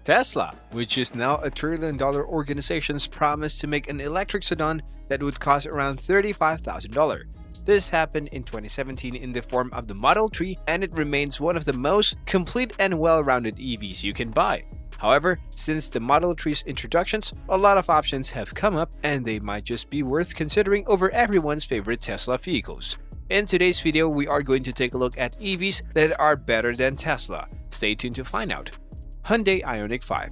Tesla, which is now a trillion-dollar organization's promise to make an electric sedan that would cost around $35,000. This happened in 2017 in the form of the Model 3, and it remains one of the most complete and well-rounded EVs you can buy. However, since the Model 3's introductions, a lot of options have come up and they might just be worth considering over everyone's favorite Tesla vehicles. In today's video, we are going to take a look at EVs that are better than Tesla. Stay tuned to find out. Hyundai Ioniq 5.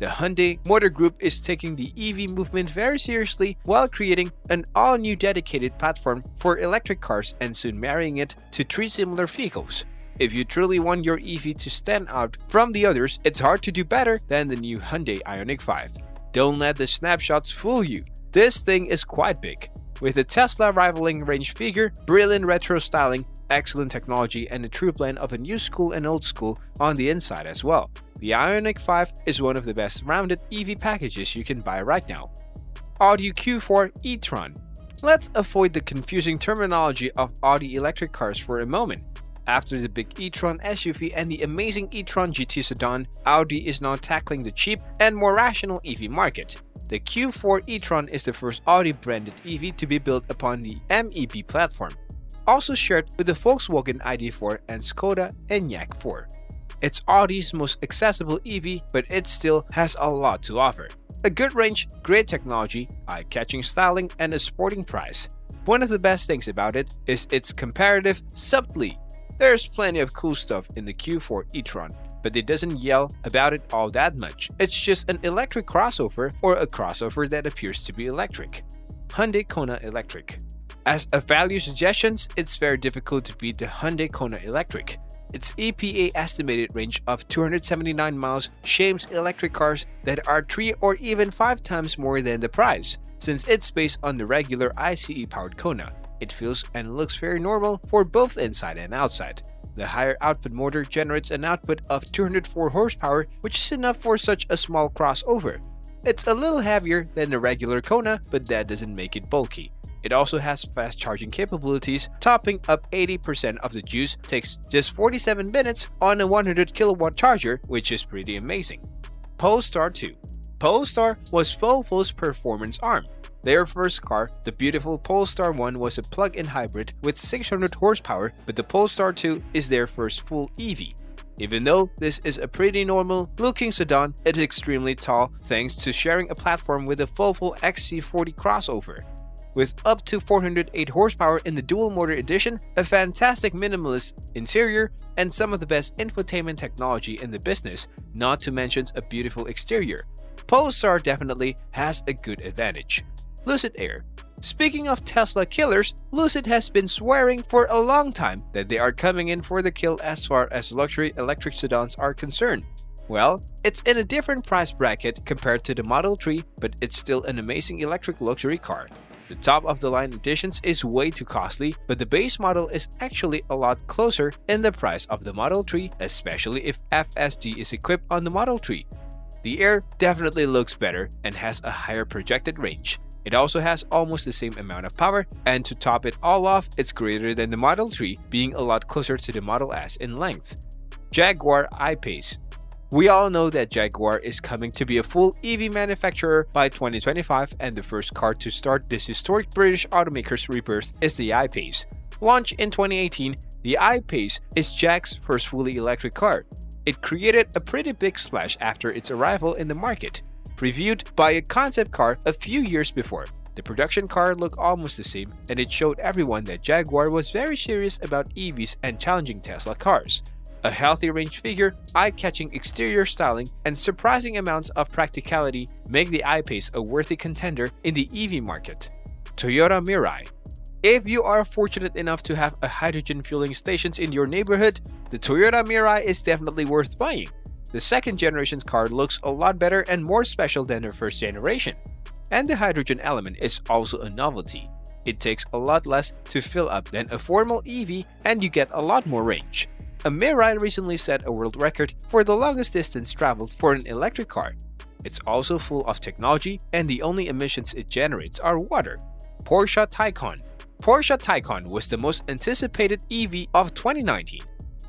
The Hyundai Motor Group is taking the EV movement very seriously while creating an all-new dedicated platform for electric cars and soon marrying it to three similar vehicles. If you truly want your EV to stand out from the others, it's hard to do better than the new Hyundai Ioniq 5. Don't let the snapshots fool you. This thing is quite big. With the Tesla rivaling range figure, brilliant retro styling, excellent technology, and a true blend of a new school and old school on the inside as well. The Ioniq 5 is one of the best rounded EV packages you can buy right now. Audi Q4 e-tron. Let's avoid the confusing terminology of Audi electric cars for a moment. After the big e-tron SUV and the amazing e-tron GT sedan, Audi is now tackling the cheap and more rational EV market. The Q4 e-tron is the first Audi-branded EV to be built upon the MEB platform, also shared with the Volkswagen ID.4 and Skoda Enyaq 4. It's Audi's most accessible EV, but it still has a lot to offer. A good range, great technology, eye-catching styling, and a sporting price. One of the best things about it is its comparative subtlety. There's plenty of cool stuff in the Q4 e-tron, but it doesn't yell about it all that much. It's just an electric crossover or a crossover that appears to be electric. Hyundai Kona Electric. As a value suggestions, it's very difficult to beat the Hyundai Kona Electric. Its EPA estimated range of 279 miles shames electric cars that are 3 or even 5 times more than the price. Since it's based on the regular ICE-powered Kona, it feels and looks very normal for both inside and outside. The higher output motor generates an output of 204 horsepower, which is enough for such a small crossover. It's a little heavier than the regular Kona, but that doesn't make it bulky. It also has fast charging capabilities, topping up 80% of the juice takes just 47 minutes on a 100 kilowatt charger, which is pretty amazing. Polestar 2. Polestar was Volvo's performance arm. Their first car, the beautiful Polestar 1, was a plug-in hybrid with 600 horsepower, but the Polestar 2 is their first full EV. Even though this is a pretty normal-looking sedan, it's extremely tall thanks to sharing a platform with a Volvo XC40 crossover. With up to 408 horsepower in the dual-motor edition, a fantastic minimalist interior, and some of the best infotainment technology in the business, not to mention a beautiful exterior, Polestar definitely has a good advantage. Lucid Air. Speaking of Tesla killers, Lucid has been swearing for a long time that they are coming in for the kill as far as luxury electric sedans are concerned. Well, it's in a different price bracket compared to the Model 3, but it's still an amazing electric luxury car. The top-of-the-line editions is way too costly, but the base model is actually a lot closer in the price of the Model 3, especially if FSD is equipped on the Model 3. The Air definitely looks better and has a higher projected range. It also has almost the same amount of power, and to top it all off, it's greater than the Model 3, being a lot closer to the Model S in length. Jaguar I-Pace. We all know that Jaguar is coming to be a full EV manufacturer by 2025, and the first car to start this historic British automaker's rebirth is the I-Pace. Launched in 2018, the I-Pace is Jag's first fully electric car. It created a pretty big splash after its arrival in the market. Previewed by a concept car a few years before, the production car looked almost the same, and it showed everyone that Jaguar was very serious about EVs and challenging Tesla cars. A healthy range figure, eye-catching exterior styling, and surprising amounts of practicality make the I-Pace a worthy contender in the EV market. Toyota Mirai. If you are fortunate enough to have a hydrogen fueling stations in your neighborhood, the Toyota Mirai is definitely worth buying. The second generation's car looks a lot better and more special than the first generation. And the hydrogen element is also a novelty. It takes a lot less to fill up than a formal EV, and you get a lot more range. A Mirai recently set a world record for the longest distance traveled for an electric car. It's also full of technology, and the only emissions it generates are water. Porsche Taycan. Porsche Taycan was the most anticipated EV of 2019.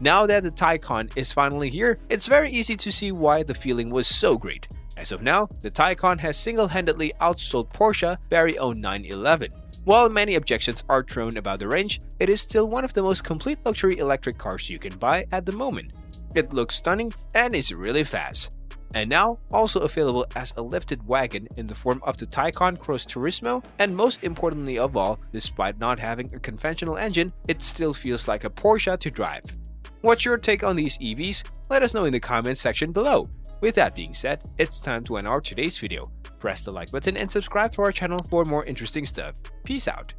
Now that the Taycan is finally here, it's very easy to see why the feeling was so great. As of now, the Taycan has single-handedly outsold Porsche very own 911. While many objections are thrown about the range, it is still one of the most complete luxury electric cars you can buy at the moment. It looks stunning and is really fast. And now, also available as a lifted wagon in the form of the Taycan Cross Turismo, and most importantly of all, despite not having a conventional engine, it still feels like a Porsche to drive. What's your take on these EVs? Let us know in the comments section below. With that being said, it's time to end our today's video. Press the like button and subscribe to our channel for more interesting stuff. Peace out!